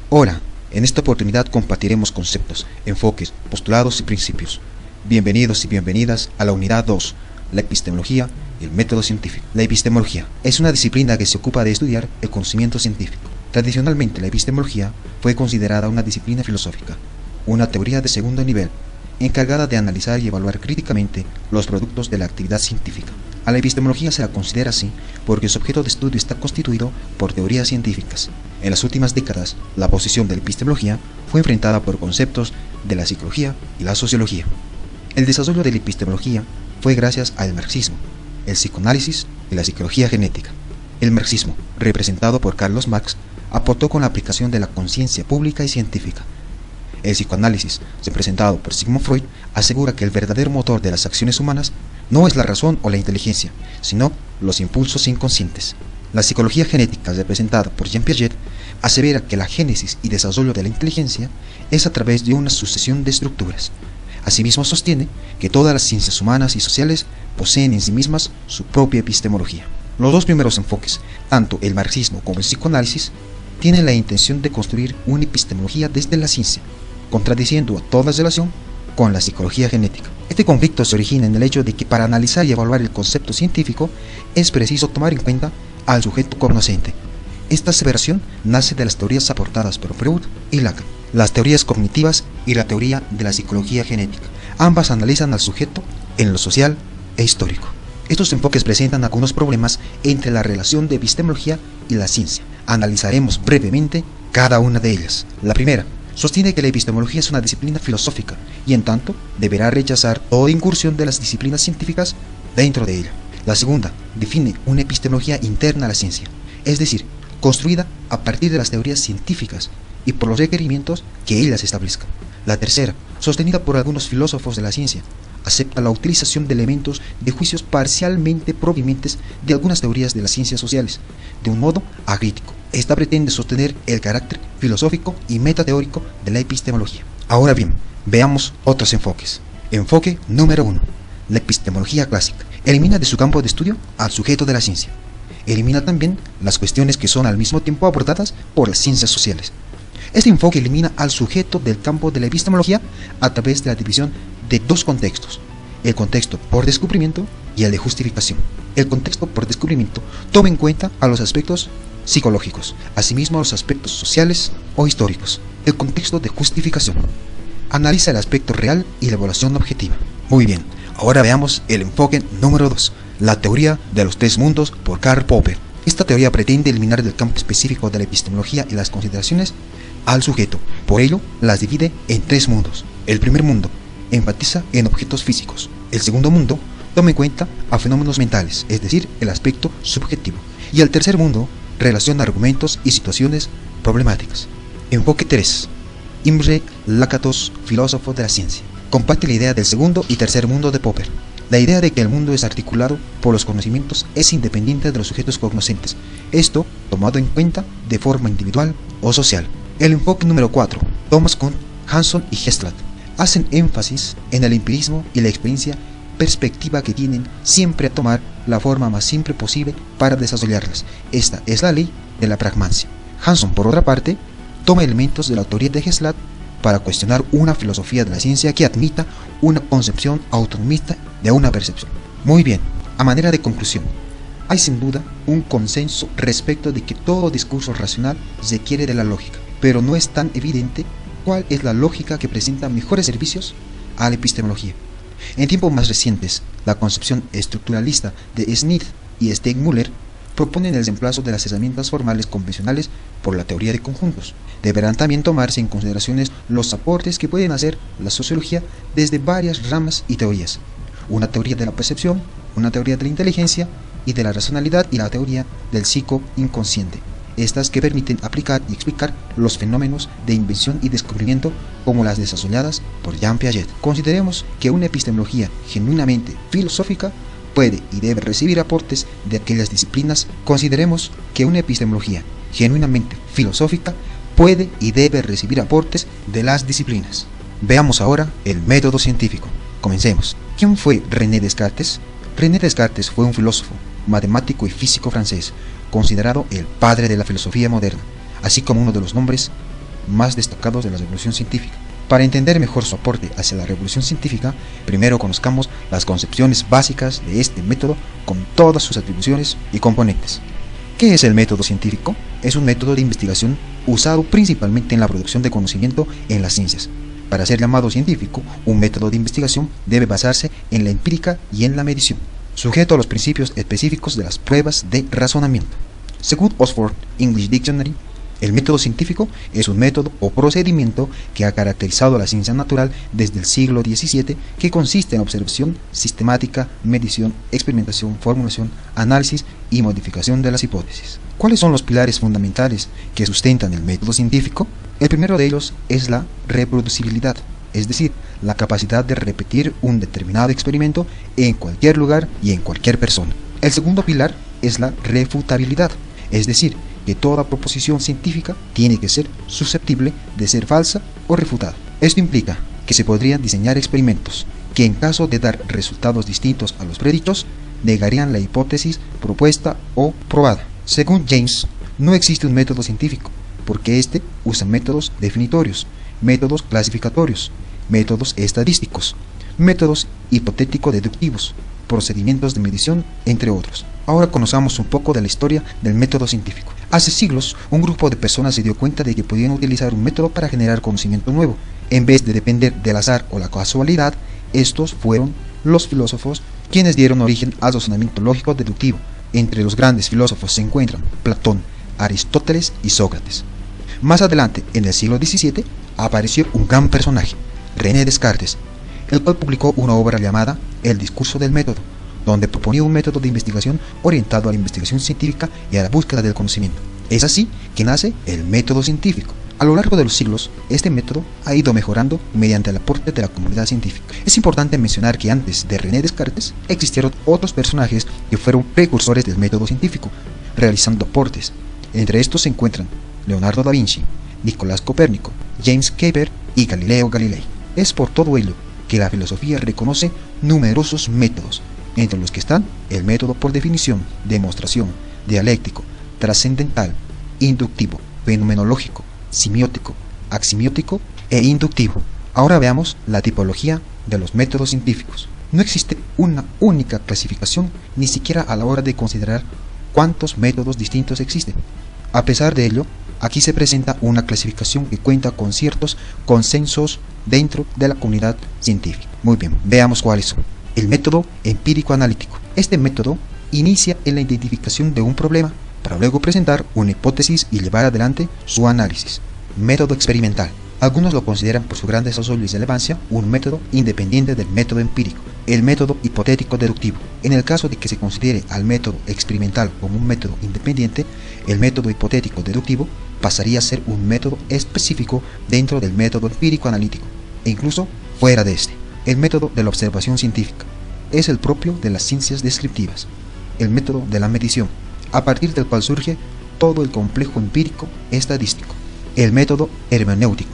Hola, en esta oportunidad compartiremos conceptos, enfoques, postulados y principios. Bienvenidos y bienvenidas a la unidad 2, la epistemología y el método científico. La epistemología es una disciplina que se ocupa de estudiar el conocimiento científico. Tradicionalmente, la epistemología fue considerada una disciplina filosófica, una teoría de segundo nivel, encargada de analizar y evaluar críticamente los productos de la actividad científica. A la epistemología se la considera así porque su objeto de estudio está constituido por teorías científicas. En las últimas décadas, la posición de la epistemología fue enfrentada por conceptos de la psicología y la sociología. El desarrollo de la epistemología fue gracias al marxismo, el psicoanálisis y la psicología genética. El marxismo, representado por Carlos Marx, aportó con la aplicación de la conciencia pública y científica. El psicoanálisis, representado por Sigmund Freud, asegura que el verdadero motor de las acciones humanas no es la razón o la inteligencia, sino los impulsos inconscientes. La psicología genética, representada por Jean Piaget, asevera que la génesis y desarrollo de la inteligencia es a través de una sucesión de estructuras. Asimismo sostiene que todas las ciencias humanas y sociales poseen en sí mismas su propia epistemología. Los dos primeros enfoques, tanto el marxismo como el psicoanálisis, tienen la intención de construir una epistemología desde la ciencia, contradiciendo a toda relación con la psicología genética. Este conflicto se origina en el hecho de que para analizar y evaluar el concepto científico es preciso tomar en cuenta al sujeto cognoscente. Esta aseveración nace de las teorías aportadas por Freud y Lacan, las teorías cognitivas y la teoría de la psicología genética. Ambas analizan al sujeto en lo social e histórico. Estos enfoques presentan algunos problemas entre la relación de epistemología y la ciencia. Analizaremos brevemente cada una de ellas. La primera, sostiene que la epistemología es una disciplina filosófica y en tanto deberá rechazar toda incursión de las disciplinas científicas dentro de ella. La segunda, define una epistemología interna a la ciencia, es decir, construida a partir de las teorías científicas y por los requerimientos que ellas establezcan. La tercera, sostenida por algunos filósofos de la ciencia, acepta la utilización de elementos de juicios parcialmente provenientes de algunas teorías de las ciencias sociales, de un modo acrítico. Esta pretende sostener el carácter filosófico y metateórico de la epistemología. Ahora bien, veamos otros enfoques. Enfoque número 1. La epistemología clásica. Elimina de su campo de estudio al sujeto de la ciencia. Elimina también las cuestiones que son al mismo tiempo abordadas por las ciencias sociales. Este enfoque elimina al sujeto del campo de la epistemología a través de la división de dos contextos: el contexto por descubrimiento y el de justificación. El contexto por descubrimiento toma en cuenta a los aspectos psicológicos, asimismo a los aspectos sociales o históricos. El contexto de justificación analiza el aspecto real y la evaluación objetiva. Muy bien, ahora veamos el enfoque número 2, la teoría de los tres mundos por Karl Popper. Esta teoría pretende eliminar del campo específico de la epistemología y las consideraciones al sujeto, por ello las divide en tres mundos. El primer mundo enfatiza en objetos físicos. El segundo mundo toma en cuenta a fenómenos mentales, es decir, el aspecto subjetivo. Y el tercer mundo relaciona argumentos y situaciones problemáticas. Enfoque 3. Imre Lakatos, filósofo de la ciencia, comparte la idea del segundo y tercer mundo de Popper. La idea de que el mundo es articulado por los conocimientos es independiente de los sujetos cognoscentes, esto tomado en cuenta de forma individual o social. El enfoque número 4. Thomas Kuhn, Hanson y Gestalt hacen énfasis en el empirismo y la experiencia, perspectiva que tienen siempre a tomar la forma más simple posible para desarrollarlas. Esta es la ley de la pragmancia. Hanson, por otra parte, toma elementos de la autoría de Gestalt para cuestionar una filosofía de la ciencia que admita una concepción autonomista de una percepción. Muy bien, a manera de conclusión, hay sin duda un consenso respecto de que todo discurso racional requiere de la lógica, pero no es tan evidente cuál es la lógica que presenta mejores servicios a la epistemología. En tiempos más recientes, la concepción estructuralista de Smith y Steigmuller proponen el reemplazo de las herramientas formales convencionales por la teoría de conjuntos. Deberán también tomarse en consideración los aportes que pueden hacer la sociología desde varias ramas y teorías: una teoría de la percepción, una teoría de la inteligencia y de la racionalidad y la teoría del psico-inconsciente. Estas que permiten aplicar y explicar los fenómenos de invención y descubrimiento como las desarrolladas por Jean Piaget. Consideremos que una epistemología genuinamente filosófica puede y debe recibir aportes de aquellas disciplinas. Consideremos que una epistemología genuinamente filosófica puede y debe recibir aportes de las disciplinas. Veamos ahora el método científico. Comencemos. ¿Quién fue René Descartes? René Descartes fue un filósofo, matemático y físico francés, considerado el padre de la filosofía moderna, así como uno de los nombres más destacados de la revolución científica. Para entender mejor su aporte hacia la revolución científica, primero conozcamos las concepciones básicas de este método con todas sus atribuciones y componentes. ¿Qué es el método científico? Es un método de investigación usado principalmente en la producción de conocimiento en las ciencias. Para ser llamado científico, un método de investigación debe basarse en la empírica y en la medición, sujeto a los principios específicos de las pruebas de razonamiento. Según Oxford English Dictionary, el método científico es un método o procedimiento que ha caracterizado la ciencia natural desde el siglo XVII, que consiste en observación sistemática, medición, experimentación, formulación, análisis y modificación de las hipótesis. ¿Cuáles son los pilares fundamentales que sustentan el método científico? El primero de ellos es la reproducibilidad, es decir, la capacidad de repetir un determinado experimento en cualquier lugar y en cualquier persona. El segundo pilar es la refutabilidad, es decir, que toda proposición científica tiene que ser susceptible de ser falsa o refutada. Esto implica que se podrían diseñar experimentos que, en caso de dar resultados distintos a los predichos, negarían la hipótesis propuesta o probada. Según James, no existe un método científico, porque éste usa métodos definitorios, métodos clasificatorios, métodos estadísticos, métodos hipotético-deductivos, procedimientos de medición, entre otros. Ahora conozcamos un poco de la historia del método científico. Hace siglos, un grupo de personas se dio cuenta de que podían utilizar un método para generar conocimiento nuevo. En vez de depender del azar o la casualidad, estos fueron los filósofos quienes dieron origen al razonamiento lógico deductivo. Entre los grandes filósofos se encuentran Platón, Aristóteles y Sócrates. Más adelante, en el siglo XVII, apareció un gran personaje, René Descartes, el cual publicó una obra llamada El discurso del método, donde proponía un método de investigación orientado a la investigación científica y a la búsqueda del conocimiento. Es así que nace el método científico. A lo largo de los siglos, este método ha ido mejorando mediante el aporte de la comunidad científica. Es importante mencionar que antes de René Descartes existieron otros personajes que fueron precursores del método científico, realizando aportes. Entre estos se encuentran Leonardo da Vinci, Nicolás Copérnico, James Kepler y Galileo Galilei. Es por todo ello que la filosofía reconoce numerosos métodos, entre los que están el método por definición, demostración, dialéctico, trascendental, inductivo, fenomenológico, simiótico, aximiótico e inductivo. Ahora veamos la tipología de los métodos científicos. No existe una única clasificación, ni siquiera a la hora de considerar cuántos métodos distintos existen. A pesar de ello, aquí se presenta una clasificación que cuenta con ciertos consensos dentro de la comunidad científica. Muy bien, veamos cuáles son. El método empírico-analítico. Este método inicia en la identificación de un problema para luego presentar una hipótesis y llevar adelante su análisis. Método experimental. Algunos lo consideran por su gran desarrollo y relevancia un método independiente del método empírico. El método hipotético-deductivo. En el caso de que se considere al método experimental como un método independiente, el método hipotético-deductivo pasaría a ser un método específico dentro del método empírico-analítico, e incluso fuera de este. El método de la observación científica es el propio de las ciencias descriptivas. El método de la medición, a partir del cual surge todo el complejo empírico estadístico. El método hermenéutico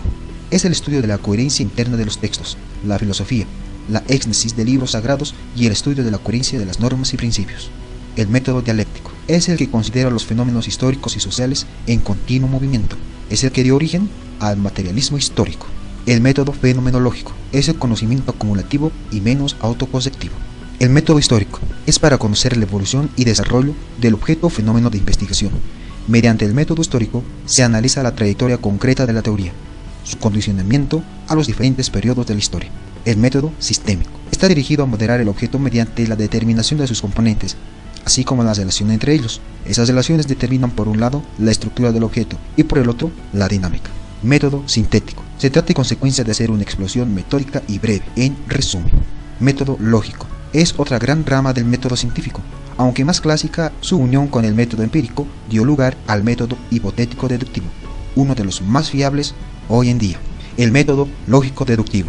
es el estudio de la coherencia interna de los textos, la filosofía, la éxegesis de libros sagrados y el estudio de la coherencia de las normas y principios. El método dialéctico es el que considera los fenómenos históricos y sociales en continuo movimiento. Es el que dio origen al materialismo histórico. El método fenomenológico es el conocimiento acumulativo y menos autoconceptivo. El método histórico es para conocer la evolución y desarrollo del objeto o fenómeno de investigación. Mediante el método histórico se analiza la trayectoria concreta de la teoría, su condicionamiento a los diferentes periodos de la historia. El método sistémico está dirigido a moderar el objeto mediante la determinación de sus componentes, así como las relaciones entre ellos. Esas relaciones determinan por un lado la estructura del objeto y por el otro la dinámica. Método sintético. Se trata en consecuencia de hacer una explosión metódica y breve. En resumen, método lógico es otra gran rama del método científico. Aunque más clásica, su unión con el método empírico dio lugar al método hipotético-deductivo, uno de los más fiables hoy en día. El método lógico-deductivo.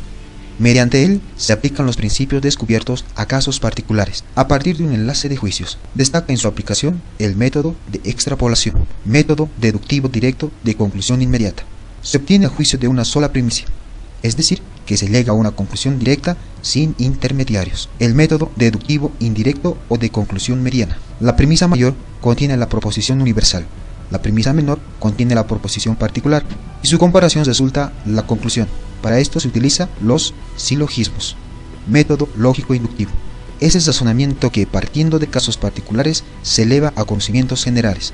Mediante él se aplican los principios descubiertos a casos particulares, a partir de un enlace de juicios. Destaca en su aplicación el método de extrapolación, método deductivo directo de conclusión inmediata. Se obtiene el juicio de una sola primicia, es decir, que se llega a una conclusión directa sin intermediarios. El método deductivo indirecto o de conclusión mediana. La premisa mayor contiene la proposición universal, La premisa menor contiene la proposición particular y su comparación resulta la conclusión. Para esto se utiliza los silogismos. Método lógico-inductivo. Es el razonamiento que, partiendo de casos particulares, se eleva a conocimientos generales.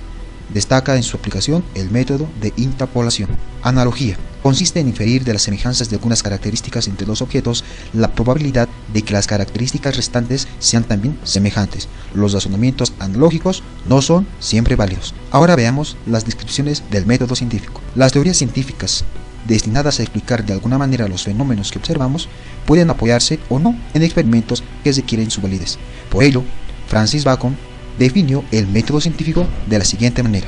Destaca en su aplicación el método de interpolación. Analogía. Consiste en inferir de las semejanzas de algunas características entre dos objetos la probabilidad de que las características restantes sean también semejantes. Los razonamientos analógicos no son siempre válidos. Ahora veamos las descripciones del método científico. Las teorías científicas destinadas a explicar de alguna manera los fenómenos que observamos pueden apoyarse o no en experimentos que requieren su validez. Por ello, Francis Bacon definió el método científico de la siguiente manera.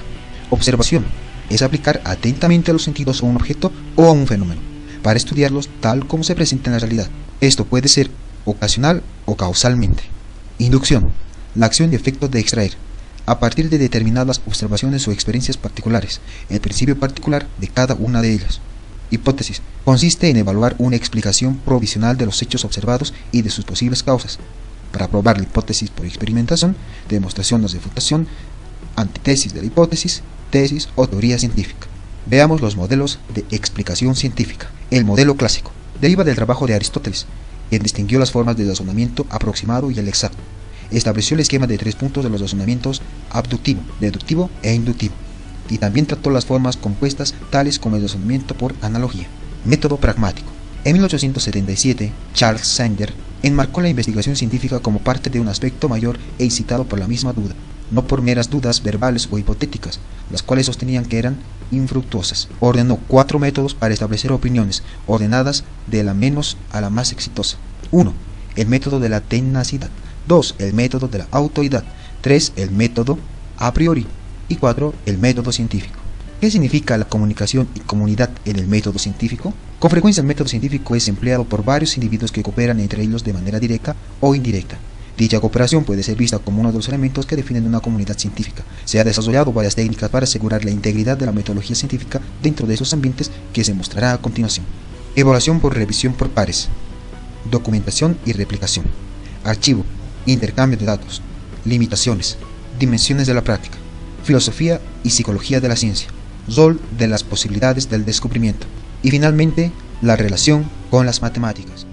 Observación es aplicar atentamente los sentidos a un objeto o a un fenómeno, para estudiarlos tal como se presenta en la realidad. Esto puede ser ocasional o causalmente. Inducción, la acción y efecto de extraer, a partir de determinadas observaciones o experiencias particulares, el principio particular de cada una de ellas. Hipótesis, consiste en evaluar una explicación provisional de los hechos observados y de sus posibles causas. Para probar la hipótesis por experimentación, demostración o refutación, antítesis de la hipótesis, tesis o teoría científica. Veamos los modelos de explicación científica. El modelo clásico deriva del trabajo de Aristóteles, quien distinguió las formas de razonamiento aproximado y el exacto. Estableció el esquema de 3 puntos de los razonamientos abductivo, deductivo e inductivo, y también trató las formas compuestas tales como el razonamiento por analogía. Método pragmático. En 1877, Charles Sanders enmarcó la investigación científica como parte de un aspecto mayor e incitado por la misma duda, no por meras dudas verbales o hipotéticas, las cuales sostenían que eran infructuosas. Ordenó 4 métodos para establecer opiniones, ordenadas de la menos a la más exitosa. 1. El método de la tenacidad. 2. El método de la autoridad. 3. El método a priori. Y 4. El método científico. ¿Qué significa la comunicación y comunidad en el método científico? Con frecuencia el método científico es empleado por varios individuos que cooperan entre ellos de manera directa o indirecta. Dicha cooperación puede ser vista como uno de los elementos que definen una comunidad científica. Se han desarrollado varias técnicas para asegurar la integridad de la metodología científica dentro de esos ambientes que se mostrará a continuación. Evaluación por revisión por pares. Documentación y replicación. Archivo. Intercambio de datos. Limitaciones. Dimensiones de la práctica. Filosofía y psicología de la ciencia. Rol de las posibilidades del descubrimiento. Y finalmente, la relación con las matemáticas.